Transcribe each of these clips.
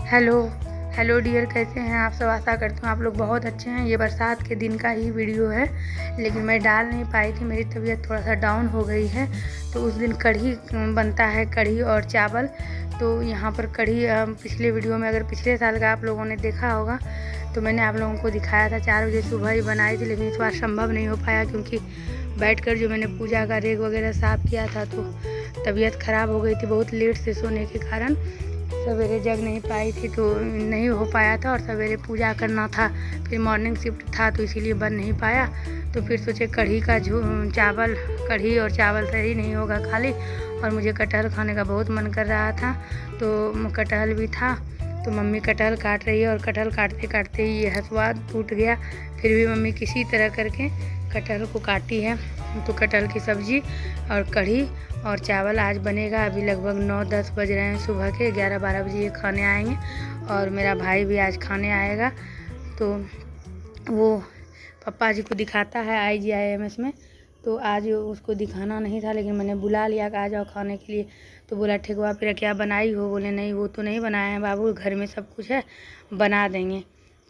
Hello hello dear, कैसे हैं आप सब। आशा करती हूँ आप लोग बहुत अच्छे हैं। ये बरसात के दिन का ही वीडियो है, लेकिन मैं डाल नहीं पाई थी, मेरी तबीयत थोड़ा सा डाउन हो गई है। तो उस दिन कढ़ी बनता है, कढ़ी और चावल। तो यहाँ पर कढ़ी पिछले वीडियो में, अगर पिछले साल का आप लोगों ने देखा होगा तो मैंने आप लोगों को दिखाया था। 4 बजे सुबह ही बनाई थी, लेकिन इस बार संभव नहीं हो पाया क्योंकि बैठकर जो मैंने पूजा का रेग वगैरह साफ़ किया था तो तबीयत ख़राब हो गई थी बहुत लेट से सोने के कारण। सवेरे जग नहीं पाई थी तो नहीं हो पाया था, और सवेरे पूजा करना था, फिर मॉर्निंग शिफ्ट था तो इसीलिए बन नहीं पाया। तो फिर सोचे कढ़ी का चावल, कढ़ी और चावल सही नहीं होगा खाली, और मुझे कटहल खाने का बहुत मन कर रहा था। तो कटहल भी था, तो मम्मी कटहल काट रही है, और कटहल काटते काटते ही ये हसुआ टूट गया। फिर भी मम्मी किसी तरह करके कटहल को काटी है। तो कटहल की सब्ज़ी और कढ़ी और चावल आज बनेगा। अभी लगभग 9-10 बज रहे हैं सुबह के, 11-12 बजे ये खाने आएंगे, और मेरा भाई भी आज खाने आएगा। तो वो पापा जी को दिखाता है IGIMS में, तो आज उसको दिखाना नहीं था, लेकिन मैंने बुला लिया कि आ जाओ खाने के लिए। तो बोला ठेकुआ फिर क्या बनाई हो, बोले नहीं वो तो नहीं बनाए हैं बाबू, घर में सब कुछ है, बना देंगे।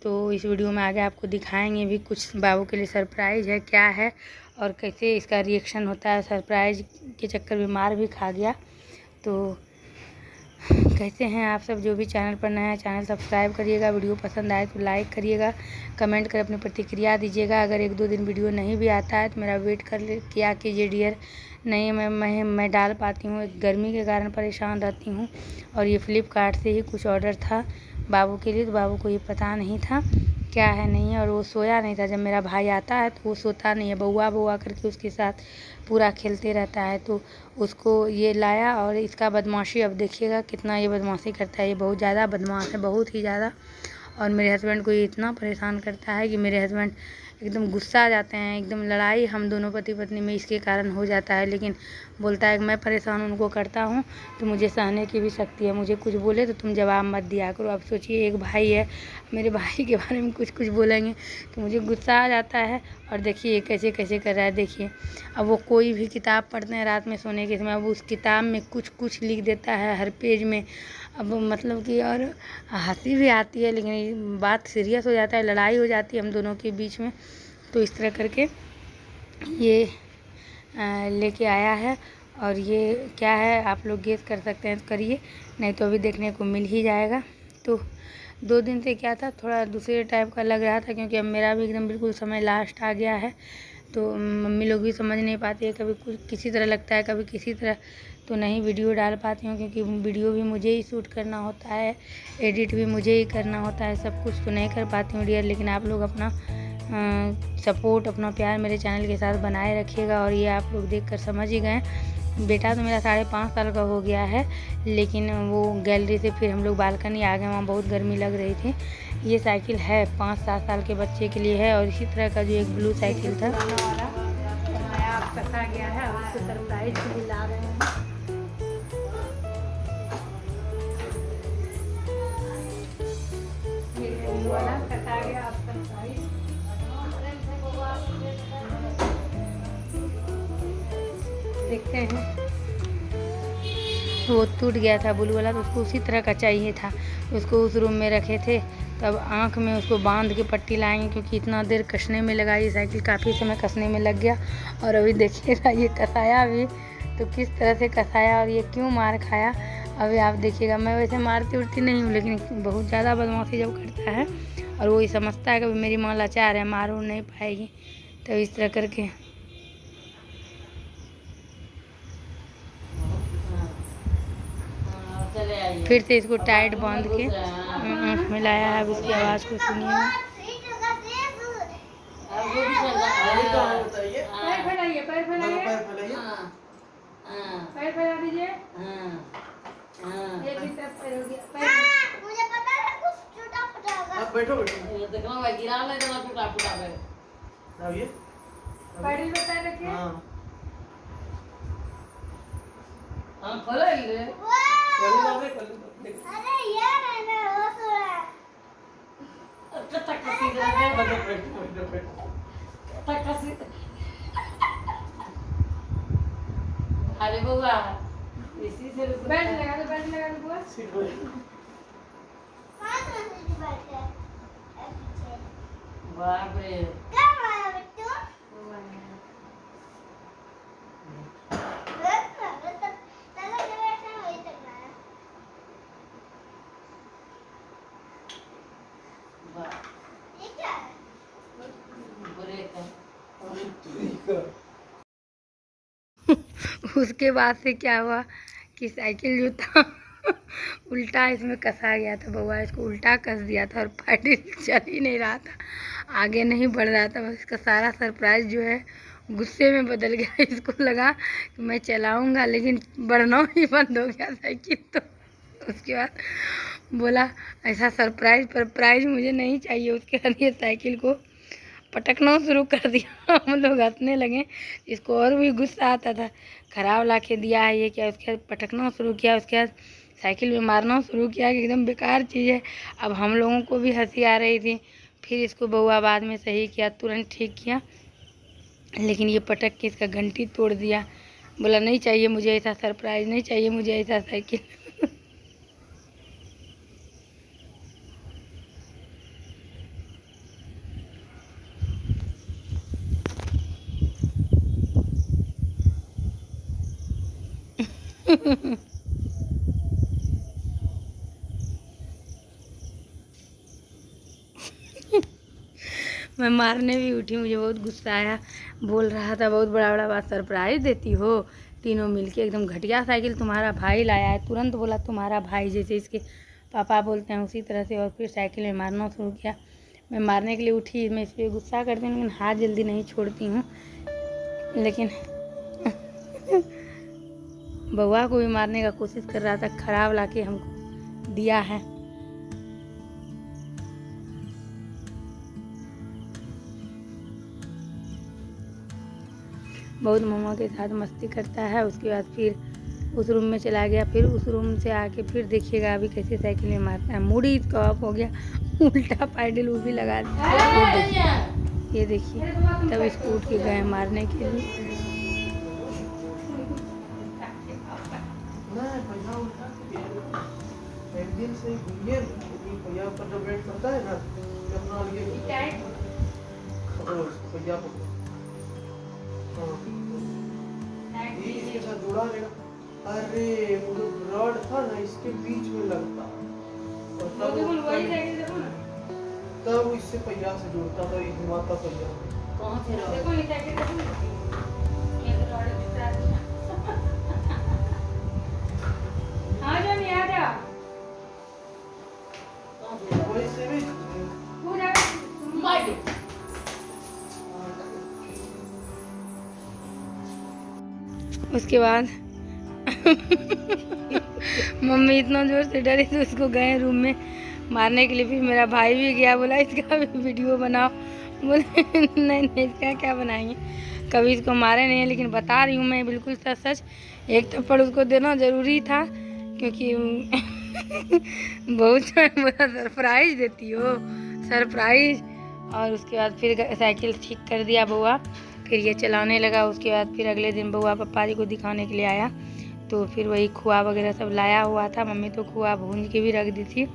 तो इस वीडियो में आगे आपको दिखाएंगे भी, कुछ बाबू के लिए सरप्राइज़ है, क्या है और कैसे इसका रिएक्शन होता है। सरप्राइज़ के चक्कर में मार भी खा गया। तो कैसे हैं आप सब। जो भी चैनल पर नया है चैनल सब्सक्राइब करिएगा, वीडियो पसंद आए तो लाइक करिएगा, कमेंट कर अपनी प्रतिक्रिया दीजिएगा। अगर 1-2 दिन वीडियो नहीं भी आता है तो मेरा वेट किया कीजिए डियर। नहीं मैं डाल पाती हूँ, गर्मी के कारण परेशान रहती हूँ। और ये फ्लिपकार्ट से ही कुछ ऑर्डर था बाबू के लिए, तो बाबू को ये पता नहीं था क्या है नहीं है, और वो सोया नहीं था। जब मेरा भाई आता है तो वो सोता नहीं है, बउआ बउआ करके उसके साथ पूरा खेलते रहता है। तो उसको ये लाया, और इसका बदमाशी अब देखिएगा कितना ये बदमाशी करता है। ये बहुत ज़्यादा बदमाश है, बहुत ही ज़्यादा। और मेरे हस्बैंड को ये इतना परेशान करता है कि मेरे हस्बैंड एकदम गुस्सा आ जाते हैं, एकदम लड़ाई हम दोनों पति पत्नी में इसके कारण हो जाता है। लेकिन बोलता है कि मैं परेशान उनको करता हूँ तो मुझे सहने की भी शक्ति है, मुझे कुछ बोले तो तुम जवाब मत दिया करो। अब सोचिए एक भाई है, मेरे भाई के बारे में कुछ बोलेंगे तो मुझे गुस्सा आ जाता है। और देखिए कैसे कैसे कर रहा है, देखिए। अब वो कोई भी किताब पढ़ते हैं रात में सोने के समय, अब उस किताब में कुछ लिख देता है हर पेज में। अब मतलब कि और हंसी भी आती है, लेकिन बात सीरियस हो जाता है, लड़ाई हो जाती है हम दोनों के बीच में। तो इस तरह करके ये लेके आया है, और ये क्या है आप लोग गेस कर सकते हैं तो करिए, नहीं तो अभी देखने को मिल ही जाएगा। तो 2 दिन से क्या था, थोड़ा दूसरे टाइप का लग रहा था, क्योंकि अब मेरा भी एकदम बिल्कुल समय लास्ट आ गया है। तो मम्मी लोग भी समझ नहीं पाती है, कभी कुछ किसी तरह लगता है, कभी किसी तरह। तो नहीं वीडियो डाल पाती हूँ, क्योंकि वीडियो भी मुझे ही शूट करना होता है, एडिट भी मुझे ही करना होता है, सब कुछ तो नहीं कर पाती हूँ डियर। लेकिन आप लोग अपना सपोर्ट, अपना प्यार मेरे चैनल के साथ बनाए रखिएगा। और ये आप लोग देखकर समझ ही गए, बेटा तो मेरा 5.5 साल का हो गया है, लेकिन वो गैलरी से फिर हम लोग बालकनी आ गए, वहाँ बहुत गर्मी लग रही थी। ये साइकिल है 5-7 साल के बच्चे के लिए है, और इसी तरह का जो एक ब्लू साइकिल था नया कसा गया है, उसको सरप्राइज के लिए ला रहे हैं। ये वाला कसा गया, आप सरप्राइज देखते हैं। तो वो टूट गया था ब्लू वाला, तो उसको उसी तरह का चाहिए था, उसको उस रूम में रखे थे। तब आँख में उसको बांध के पट्टी लाएंगे, क्योंकि इतना देर कसने में लगा, ये साइकिल काफ़ी समय कसने में लग गया। और अभी देखिएगा ये कसाया भी, तो किस तरह से कसाया और ये क्यों मार खाया अभी आप देखिएगा। मैं वैसे मारती उड़ती नहीं हूँ, लेकिन बहुत ज़्यादा बदमाशी जब करता है, और वो ही समझता है कि मेरी माँ लाचार है, मार नहीं पाएगी। तो इस तरह करके फिर से इसको टाइट बांध के आँख में लाया है। अब इसकी आवाज़ को सुनिए। पैर फैला दीजिए। मुझे पता है कुछ टूटा-फूटा होगा। बैठो देखना भाई, गिरा ले तो टूटा है। अब ये पैर में पैर रखिए। हां खोलो ले। अरे यार मैंने वो सुना तक कसी तक कसी। अरे बुआ इसी से बेल्ट लगा दो बुआ। बाप रे उसके बाद से क्या हुआ कि साइकिल जो था उल्टा इसमें कसा गया था। बउआ इसको उल्टा कस दिया था और पैडल चल ही नहीं रहा था, आगे नहीं बढ़ रहा था। बस इसका सारा सरप्राइज जो है गुस्से में बदल गया। इसको लगा कि मैं चलाऊंगा, लेकिन बढ़ना ही बंद हो गया साइकिल। तो उसके बाद बोला ऐसा सरप्राइज मुझे नहीं चाहिए। उसके बाद ये साइकिल को पटकना शुरू कर दिया। हम लोग हंसने लगे, इसको और भी गुस्सा आता था, खराब ला के दिया है ये क्या। उसके बाद पटकना शुरू किया, उसके बाद साइकिल में मारना शुरू किया कि एकदम बेकार चीज़ है। अब हम लोगों को भी हंसी आ रही थी। फिर इसको बउआ बाद में सही किया, तुरंत ठीक किया, लेकिन ये पटक के इसका घंटी तोड़ दिया। बोला नहीं चाहिए मुझे ऐसा सरप्राइज, नहीं चाहिए मुझे ऐसा साइकिल। मैं मारने भी उठी, मुझे बहुत गुस्सा आया। बोल रहा था बहुत बड़ा बड़ा बात सरप्राइज देती हो तीनों मिलके, एकदम घटिया साइकिल तुम्हारा भाई लाया है। तुरंत बोला तुम्हारा भाई, जैसे इसके पापा बोलते हैं उसी तरह से। और फिर साइकिल में मारना शुरू किया। मैं मारने के लिए उठी, मैं इस पर गुस्सा करती हूँ, लेकिन हाथ जल्दी नहीं छोड़ती हूँ। लेकिन बउआ को भी मारने का कोशिश कर रहा था, खराब लाके हमको दिया है। बहुत मम्मा के साथ मस्ती करता है। उसके बाद फिर उस रूम में चला गया। फिर उस रूम से आके फिर देखिएगा अभी कैसे साइकिल में मारता है। मूड ही इसका ऑफ हो गया, उल्टा पैडल वो भी लगा दिया। ये देखिए, तब इसको उठ के गए मारने के लिए। इसके साथ जुड़ा रहेगा। अरे वो जो रॉड था ना इसके बीच में लगता, और तब इससे पहिया से जुड़ता था, घुमाता पहिया। कौन से रॉड? देखो ये साइकिल देखो ना, ये तो रॉड दिख रहा है। हाँ जो नहीं आ जा, वही से भी पूरा मार। उसके बाद मम्मी इतना जोर से डरी तो उसको गए रूम में मारने के लिए। फिर मेरा भाई भी गया, बोला इसका भी वीडियो बनाओ। बोले नहीं इसका क्या बनाएंगे, कभी इसको मारे नहीं है, लेकिन बता रही हूँ मैं बिल्कुल सच। एक थप्पड़ उसको देना ज़रूरी था, क्योंकि बहुत बड़ा सरप्राइज देती हो, सरप्राइज। और उसके बाद फिर साइकिल ठीक कर दिया बउआ, फिर ये चलाने लगा। उसके बाद फिर अगले दिन बउआ पप्पा जी को दिखाने के लिए आया, तो फिर वही खोआ वगैरह सब लाया हुआ था। मम्मी तो खोआ भून के भी रख दी थी,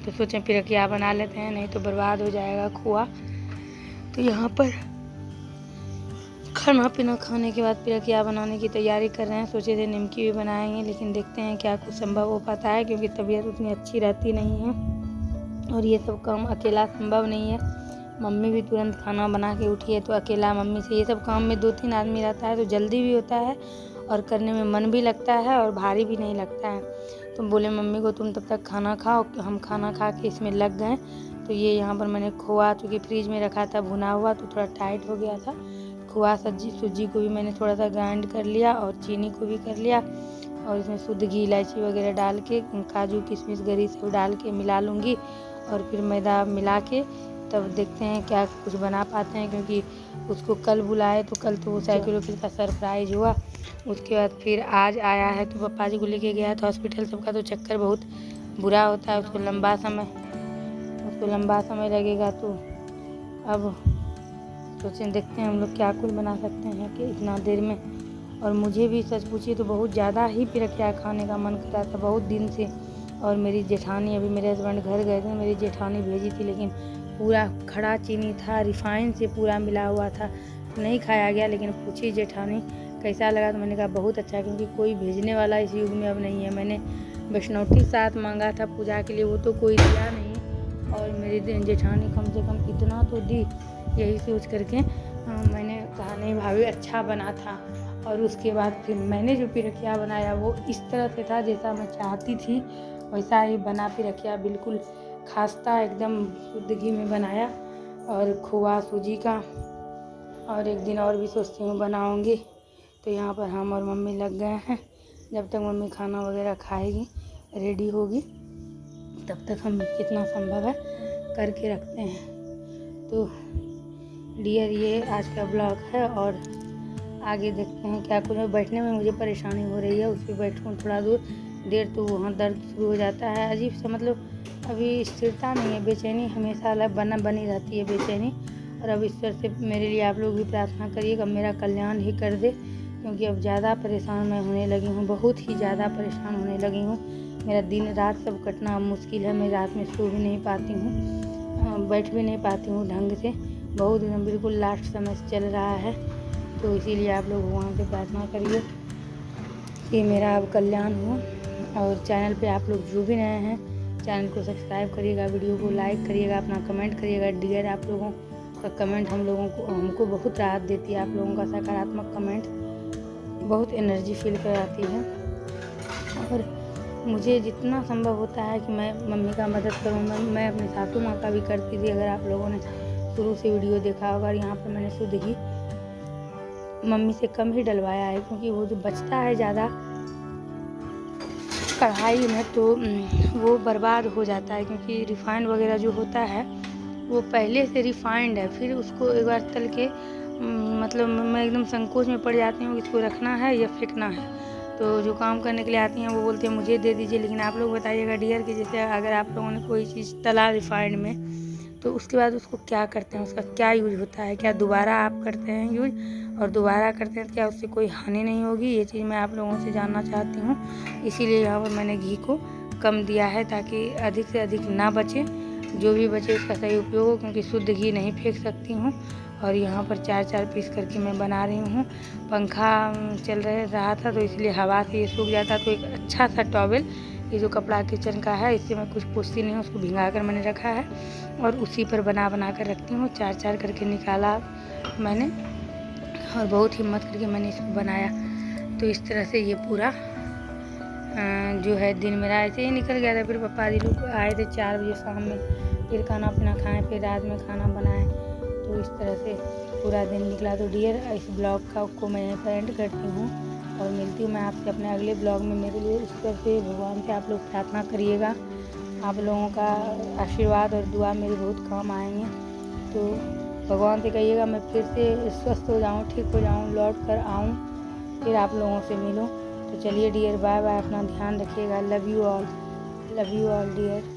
तो सोचें फिर क्या बना लेते हैं, नहीं तो बर्बाद हो जाएगा खोआ। तो यहाँ पर खाना पीना खाने के बाद फिर क्या बनाने की तैयारी कर रहे हैं। सोचे थे निमकी भी बनाएंगे, लेकिन देखते हैं क्या कुछ संभव हो पाता है, क्योंकि तबीयत उतनी अच्छी रहती नहीं है और ये सब काम अकेला संभव नहीं है। मम्मी भी तुरंत खाना बना के उठी है, तो अकेला मम्मी से ये सब काम में 2-3 आदमी रहता है तो जल्दी भी होता है और करने में मन भी लगता है और भारी भी नहीं लगता है। तो बोले मम्मी को तुम तब तक खाना खाओ, हम खाना खा के इसमें लग गए। तो ये यहाँ पर मैंने खोआ चूँकि फ्रिज में रखा था भुना हुआ, तो थोड़ा टाइट हो गया था। खोआ सूजी को भी मैंने थोड़ा सा ग्राइंड कर लिया और चीनी को भी कर लिया, और इसमें शुद्ध घी इलायची वगैरह डाल के काजू किशमिश गरी सब डाल के मिला लूँगी, और फिर मैदा मिला के तब देखते हैं क्या कुछ बना पाते हैं। क्योंकि उसको कल बुलाए तो कल तो वो साइकिल वाइकिल का सरप्राइज हुआ। उसके बाद फिर आज आया है तो पापा जी को लेके गया था हॉस्पिटल। सबका तो चक्कर बहुत बुरा होता है, उसको लंबा समय लगेगा। तो अब सोचें देखते हैं हम लोग क्या कुछ बना सकते हैं कि इतना देर में। और मुझे भी सच पूछिए तो बहुत ज़्यादा ही पिरकिया खाने का मन कर रहा था बहुत दिन से। और मेरी जेठानी, अभी मेरे हस्बैंड घर गए थे, मेरी जेठानी भेजी थी, लेकिन पूरा खड़ा चीनी था, रिफाइन से पूरा मिला हुआ था, नहीं खाया गया। लेकिन पूछी जेठानी कैसा लगा, तो मैंने कहा बहुत अच्छा, क्योंकि कोई भेजने वाला इस युग में अब नहीं है। मैंने वैष्णवटी साथ मांगा था पूजा के लिए, वो तो कोई दिया नहीं, और मेरी जेठानी कम से कम इतना तो दी। यही सोच करके मैंने कहा नहीं भाभी अच्छा बना था। और उसके बाद फिर मैंने जो पिरकिया बनाया वो इस तरह से था जैसा मैं चाहती थी, वैसा ही बना पिरकिया, बिल्कुल खास्ता एकदम शुद्ध घी में बनाया, और खोआ सूजी का। और एक दिन और भी सोचती हूँ बनाऊँगी। तो यहाँ पर हम और मम्मी लग गए हैं। जब तक मम्मी खाना वगैरह खाएगी, रेडी होगी, तब तक हम जितना संभव है करके रखते हैं। तो डियर ये आज का ब्लॉग है, और आगे देखते हैं क्या कुछ। बैठने में मुझे परेशानी हो रही है, उस पर बैठूँ थोड़ा देर तो वहाँ दर्द शुरू हो जाता है अजीब सा, मतलब अभी स्थिरता नहीं है, बेचैनी हमेशा अलग बनी रहती है बेचैनी। और अब ईश्वर से मेरे लिए आप लोग भी प्रार्थना करिएगा, मेरा कल्याण ही कर दे, क्योंकि अब ज़्यादा परेशान मैं होने लगी हूँ, बहुत ही ज़्यादा परेशान होने लगी हूँ। मेरा दिन रात सब कटना मुश्किल है, मैं रात में सो भी नहीं पाती हूँ, बैठ भी नहीं पाती हूँ ढंग से, बहुत एकदम बिल्कुल लास्ट समय से चल रहा है। तो इसीलिए आप लोग भगवान से प्रार्थना करिए कि मेरा अब कल्याण हो। और चैनल पे आप लोग जो भी नए हैं, चैनल को सब्सक्राइब करिएगा, वीडियो को लाइक करिएगा, अपना कमेंट करिएगा। डियर आप लोगों का कमेंट हमको बहुत राहत देती है। आप लोगों का सकारात्मक कमेंट बहुत एनर्जी फील कराती है, और मुझे जितना संभव होता है कि मैं मम्मी का मदद करूँ। मैं अपनी सासू माँ का भी करती थी, अगर आप लोगों ने शुरू से वीडियो देखा होगा। और यहाँ पर मैंने शुद्ध घी मम्मी से कम ही डलवाया है, क्योंकि वो जो बचता है ज़्यादा कढ़ाई में तो वो बर्बाद हो जाता है, क्योंकि रिफाइंड वगैरह जो होता है वो पहले से रिफाइंड है। फिर उसको एक बार तल के मतलब मैं एकदम संकोच में पड़ जाती हूँ कि इसको रखना है या फेंकना है। तो जो काम करने के लिए आती हैं वो बोलते हैं मुझे दे दीजिए। लेकिन आप लोग बताइएगा डियर कि जैसे अगर आप लोगों ने कोई चीज़ तला रिफाइंड में, तो उसके बाद उसको क्या करते हैं, उसका क्या यूज होता है, क्या दोबारा आप करते हैं यूज, और दोबारा करते हैं तो क्या उससे कोई हानि नहीं होगी, ये चीज़ मैं आप लोगों से जानना चाहती हूँ। इसीलिए यहाँ पर मैंने घी को कम दिया है, ताकि अधिक से अधिक ना बचे, जो भी बचे उसका सही उपयोग हो, क्योंकि शुद्ध घी नहीं फेंक सकती हूँ। और यहाँ पर 4-4 पीस करके मैं बना रही हूँ। पंखा चल रहा था तो इसलिए हवा से ये सूख जाता। तो एक अच्छा सा टॉवेल, ये जो कपड़ा किचन का है, इससे मैं कुछ पूछती नहीं हूँ, उसको भिंगा कर मैंने रखा है, और उसी पर बना कर रखती हूँ। 4-4 करके निकाला मैंने, और बहुत हिम्मत करके मैंने इसको बनाया। तो इस तरह से ये पूरा जो है दिन मेरा ऐसे ही निकल गया था। फिर पापा जी लोग आए थे 4 बजे शाम में, फिर खाना पीना खाएँ, फिर रात में खाना बनाएँ। तो इस तरह से पूरा दिन निकला। तो डियर इस ब्लॉग को मैं यहीं पर एंड करती हूँ, और मिलती हूँ मैं आपसे अपने अगले ब्लॉग में। मेरे लिए ईश्वर से भगवान से आप लोग प्रार्थना करिएगा, आप लोगों का आशीर्वाद और दुआ मेरे बहुत काम आएंगे। तो भगवान से कहिएगा मैं फिर से स्वस्थ हो जाऊँ, ठीक हो जाऊँ, लौट कर आऊँ, फिर आप लोगों से मिलूँ। तो चलिए डियर, बाय बाय, अपना ध्यान रखिएगा। Love you all dear.